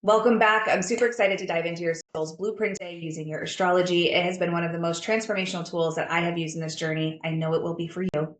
Welcome back. I'm super excited to dive into your soul's blueprint today using your astrology. It has been one of the most transformational tools that I have used in this journey. I know it will be for you.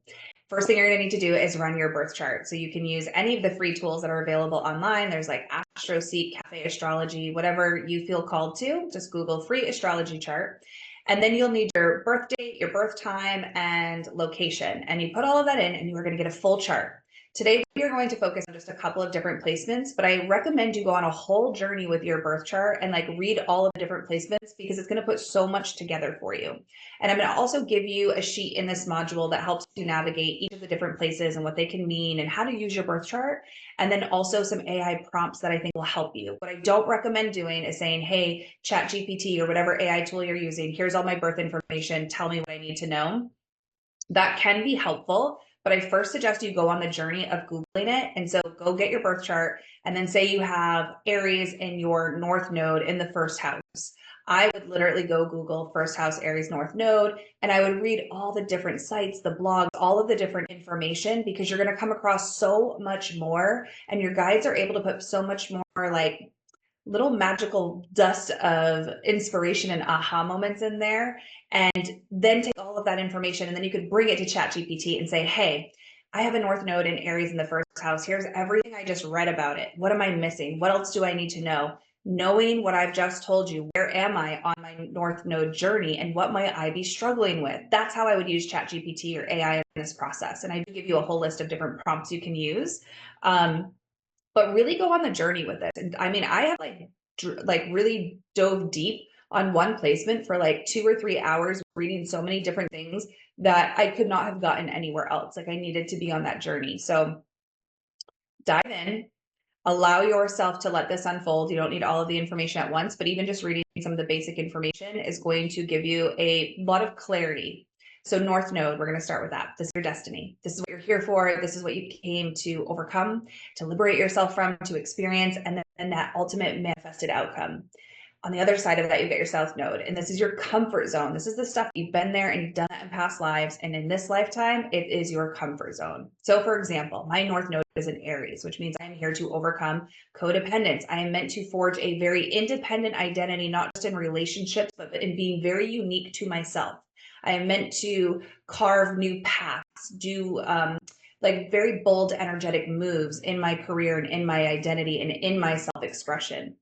First thing you're going to need to do is run your birth chart. So you can use any of the free tools that are available online. There's like AstroSeek, Cafe Astrology, whatever you feel called to. Just Google free astrology chart. And then you'll need your birth date, your birth time, and location. And you put all of that in, and you are going to get a full chart. Today, we are going to focus on just a couple of different placements, but I recommend you go on a whole journey with your birth chart and like read all of the different placements because it's going to put so much together for you. And I'm going to also give you a sheet in this module that helps you navigate each of the different places and what they can mean and how to use your birth chart. And then also some AI prompts that I think will help you. What I don't recommend doing is saying, hey, ChatGPT or whatever AI tool you're using, here's all my birth information, tell me what I need to know. That can be helpful, but I first suggest you go on the journey of Googling it. And so go get your birth chart and then say you have Aries in your North Node in the first house. I would literally go Google first house Aries North Node and I would read all the different sites, the blogs, all of the different information because you're going to come across so much more and your guides are able to put so much more like little magical dust of inspiration and aha moments in there, and then take all of that information and then you could bring it to ChatGPT and say, hey, I have a North Node in Aries in the first house. Here's everything I just read about it. What am I missing? What else do I need to know? Knowing what I've just told you, where am I on my North Node journey and what might I be struggling with? That's how I would use ChatGPT or AI in this process. And I do give you a whole list of different prompts you can use. But really go on the journey with it. And I mean, I have like really dove deep on one placement for like 2 or 3 hours reading so many different things that I could not have gotten anywhere else. Like I needed to be on that journey. So dive in, allow yourself to let this unfold. You don't need all of the information at once, but even just reading some of the basic information is going to give you a lot of clarity. So North Node, we're going to start with that. This is your destiny. This is what you're here for. This is what you came to overcome, to liberate yourself from, to experience, and then that ultimate manifested outcome. On the other side of that, you get your South Node, and this is your comfort zone. This is the stuff you've been there and you've done that in past lives, and in this lifetime, it is your comfort zone. So for example, my North Node is in Aries, which means I'm here to overcome codependence. I am meant to forge a very independent identity, not just in relationships, but in being very unique to myself. I am meant to carve new paths, do like very bold, energetic moves in my career and in my identity and in my self-expression.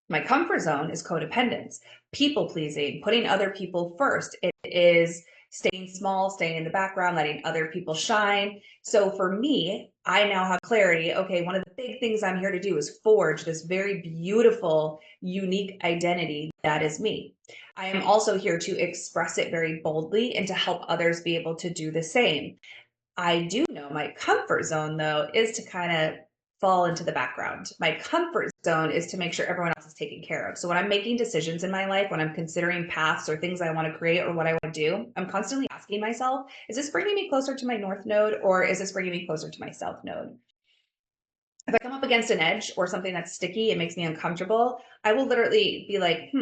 My comfort zone is codependence, people pleasing, putting other people first. It is staying small, staying in the background, letting other people shine. So for me, I now have clarity. Okay, one of the big things I'm here to do is forge this very beautiful, unique identity that is me. I am also here to express it very boldly and to help others be able to do the same. I do know my comfort zone, though, is to kind of fall into the background. My comfort zone is to make sure everyone else is taken care of. So when I'm making decisions in my life, when I'm considering paths or things I want to create or what I want to do, I'm constantly asking myself, is this bringing me closer to my North Node or is this bringing me closer to my South Node? If I come up against an edge or something that's sticky, it makes me uncomfortable, I will literally be like,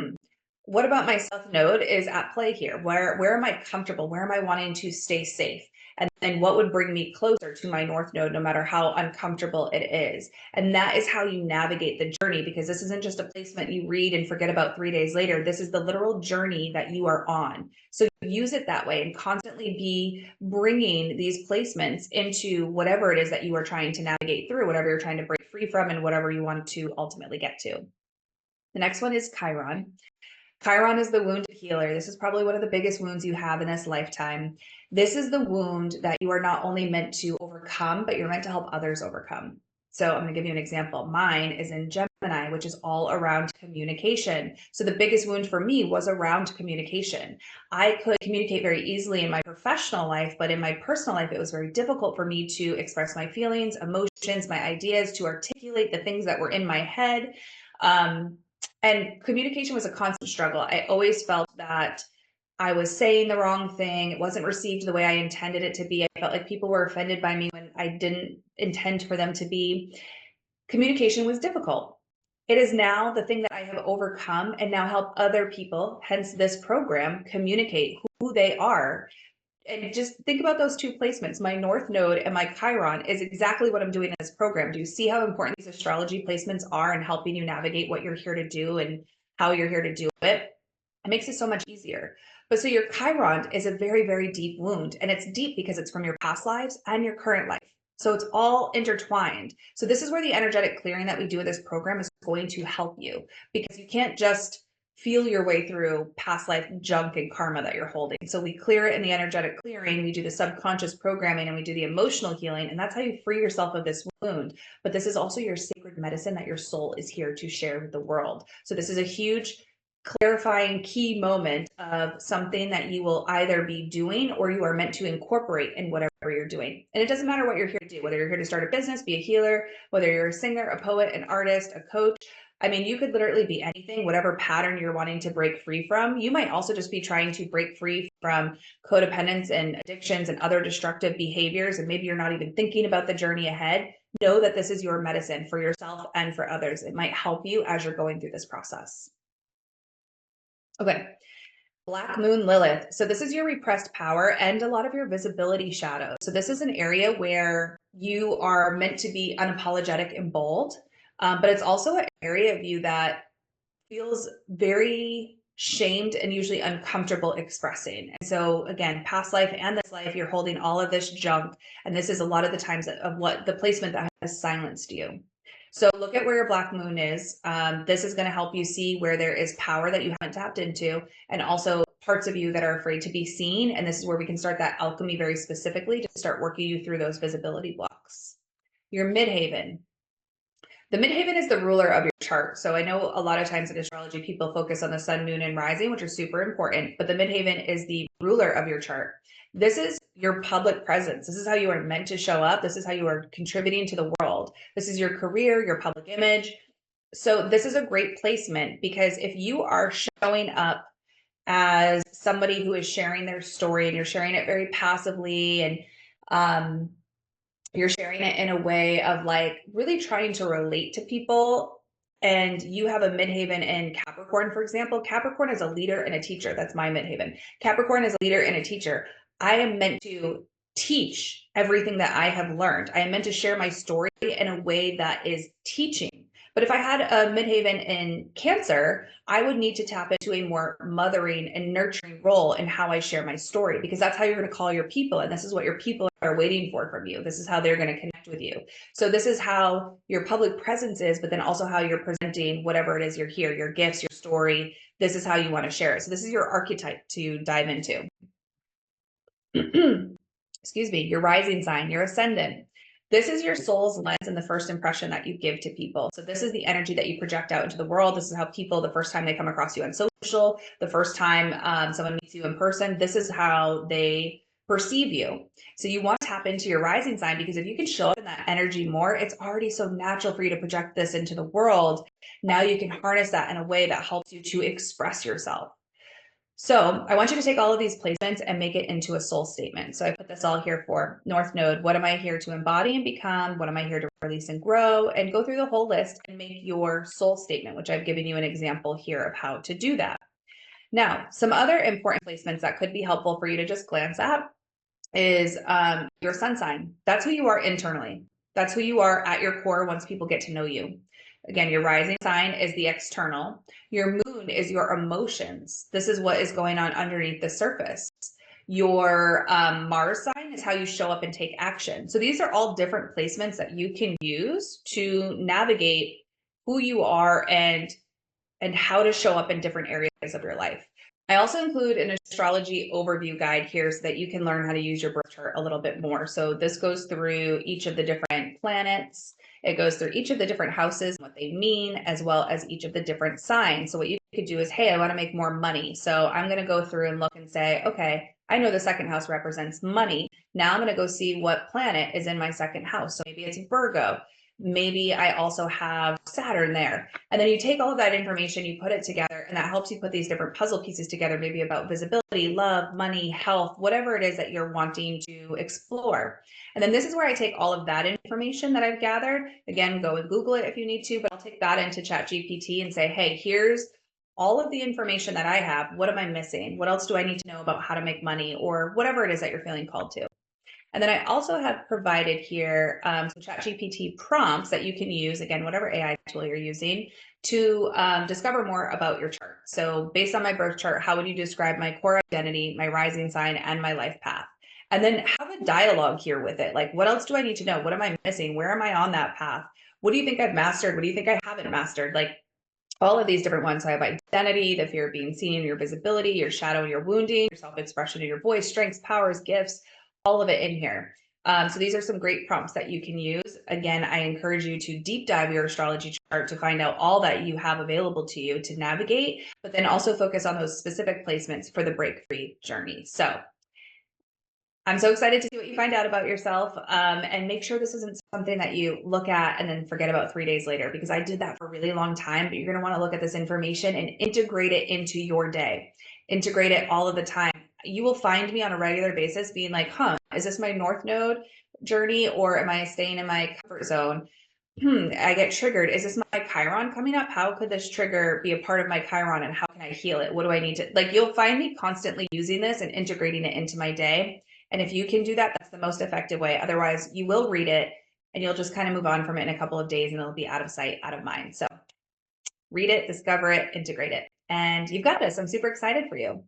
what about my South Node is at play here? Where am I comfortable? Where am I wanting to stay safe? And then what would bring me closer to my North Node, no matter how uncomfortable it is? And that is how you navigate the journey, because this isn't just a placement you read and forget about 3 days later. This is the literal journey that you are on. So use it that way and constantly be bringing these placements into whatever it is that you are trying to navigate through, whatever you're trying to break free from, and whatever you want to ultimately get to. The next one is Chiron. Chiron is the wounded healer. This is probably one of the biggest wounds you have in this lifetime. This is the wound that you are not only meant to overcome, but you're meant to help others overcome. So I'm going to give you an example. Mine is in Gemini, which is all around communication. So the biggest wound for me was around communication. I could communicate very easily in my professional life, but in my personal life, it was very difficult for me to express my feelings, emotions, my ideas, to articulate the things that were in my head. And communication was a constant struggle. I always felt that I was saying the wrong thing. It wasn't received the way I intended it to be. I felt like people were offended by me when I didn't intend for them to be. Communication was difficult. It is now the thing that I have overcome and now help other people, hence this program, communicate who they are And just think about those two placements. My North Node and my Chiron is exactly what I'm doing in this program. Do you see how important these astrology placements are in helping you navigate what you're here to do and how you're here to do it? It makes it so much easier. But so your Chiron is a very, very deep wound, and it's deep because it's from your past lives and your current life. So it's all intertwined. So this is where the energetic clearing that we do in this program is going to help you, because you can't just feel your way through past life junk and karma that you're holding. So we clear it in the energetic clearing, we do the subconscious programming, and we do the emotional healing, and that's how you free yourself of this wound. But this is also your sacred medicine that your soul is here to share with the world. So this is a huge clarifying key moment of something that you will either be doing or you are meant to incorporate in whatever you're doing. And it doesn't matter what you're here to do, whether you're here to start a business, be a healer, whether you're a singer, a poet, an artist, a coach. I mean, you could literally be anything, whatever pattern you're wanting to break free from. You might also just be trying to break free from codependence and addictions and other destructive behaviors. And maybe you're not even thinking about the journey ahead. Know that this is your medicine for yourself and for others. It might help you as you're going through this process. Okay. Black Moon Lilith. So this is your repressed power and a lot of your visibility shadow. So this is an area where you are meant to be unapologetic and bold, but it's also an area of you that feels very shamed and usually uncomfortable expressing. And so again, past life and this life, you're holding all of this junk. And this is a lot of the times of what the placement that has silenced you. So look at where your black moon is. This is going to help you see where there is power that you haven't tapped into, and also parts of you that are afraid to be seen. And this is where we can start that alchemy very specifically to start working you through those visibility blocks. Your midhaven. The midhaven is the ruler of your chart. So I know a lot of times in astrology, people focus on the sun, moon, and rising, which are super important, but the midhaven is the ruler of your chart. This is your public presence. This is how you are meant to show up. This is how you are contributing to the world. This is your career, your public image. So this is a great placement, because if you are showing up as somebody who is sharing their story and you're sharing it very passively, and you're sharing it in a way of like really trying to relate to people, and you have a midhaven in Capricorn, for example. Capricorn is a leader and a teacher. That's my midhaven. Capricorn is a leader and a teacher. I am meant to teach everything that I have learned. I am meant to share my story in a way that is teaching. But if I had a midhaven in Cancer, I would need to tap into a more mothering and nurturing role in how I share my story, because that's how you're going to call your people. And this is what your people are waiting for from you. This is how they're going to connect with you. So this is how your public presence is, but then also how you're presenting whatever it is you're here, your gifts, your story. This is how you want to share it. So this is your archetype to dive into. Excuse me, your rising sign, your ascendant. This is your soul's lens and the first impression that you give to people. So this is the energy that you project out into the world. This is how people, the first time they come across you on social, the first time someone meets you in person, this is how they perceive you. So you want to tap into your rising sign, because if you can show up in that energy more, it's already so natural for you to project this into the world. Now you can harness that in a way that helps you to express yourself. So I want you to take all of these placements and make it into a soul statement. So I put this all here for North Node. What am I here to embody and become? What am I here to release and grow? And go through the whole list and make your soul statement, which I've given you an example here of how to do that. Now, some other important placements that could be helpful for you to just glance at is your sun sign. That's who you are internally. That's who you are at your core once people get to know you. Again, your rising sign is the external. Your moon is your emotions. This is what is going on underneath the surface. Your Mars sign is how you show up and take action. So these are all different placements that you can use to navigate who you are and how to show up in different areas of your life. I also include an astrology overview guide here so that you can learn how to use your birth chart a little bit more. So this goes through each of the different planets. It goes through each of the different houses, what they mean, as well as each of the different signs. So what you could do is, hey, I want to make more money. So I'm going to go through and look and say, okay, I know the second house represents money. Now I'm going to go see what planet is in my second house. So maybe it's Virgo. Maybe I also have Saturn there. And then you take all of that information, you put it together, and that helps you put these different puzzle pieces together, maybe about visibility, love, money, health, whatever it is that you're wanting to explore. And then this is where I take all of that information that I've gathered. Again, go and Google it if you need to, but I'll take that into ChatGPT and say, hey, here's all of the information that I have. What am I missing? What else do I need to know about how to make money or whatever it is that you're feeling called to? And then I also have provided here some ChatGPT prompts that you can use, again, whatever AI tool you're using, to discover more about your chart. So based on my birth chart, how would you describe my core identity, my rising sign, and my life path? And then have a dialogue here with it. Like, what else do I need to know? What am I missing? Where am I on that path? What do you think I've mastered? What do you think I haven't mastered? Like, all of these different ones. So I have identity, the fear of being seen, your visibility, your shadow and your wounding, your self-expression and your voice, strengths, powers, gifts, all of it in here. So these are some great prompts that you can use. Again, I encourage you to deep dive your astrology chart to find out all that you have available to you to navigate, but then also focus on those specific placements for the break free journey. So I'm so excited to see what you find out about yourself, and make sure this isn't something that you look at and then forget about 3 days later, because I did that for a really long time. But you're going to want to look at this information and integrate it into your day, integrate it all of the time. You will find me on a regular basis being like, is this my North Node journey or am I staying in my comfort zone? I get triggered. Is this my Chiron coming up? How could this trigger be a part of my Chiron and how can I heal it? What do I need to, like, you'll find me constantly using this and integrating it into my day. And if you can do that, that's the most effective way. Otherwise, you will read it and you'll just kind of move on from it in a couple of days and it'll be out of sight, out of mind. So read it, discover it, integrate it. And you've got this. I'm super excited for you.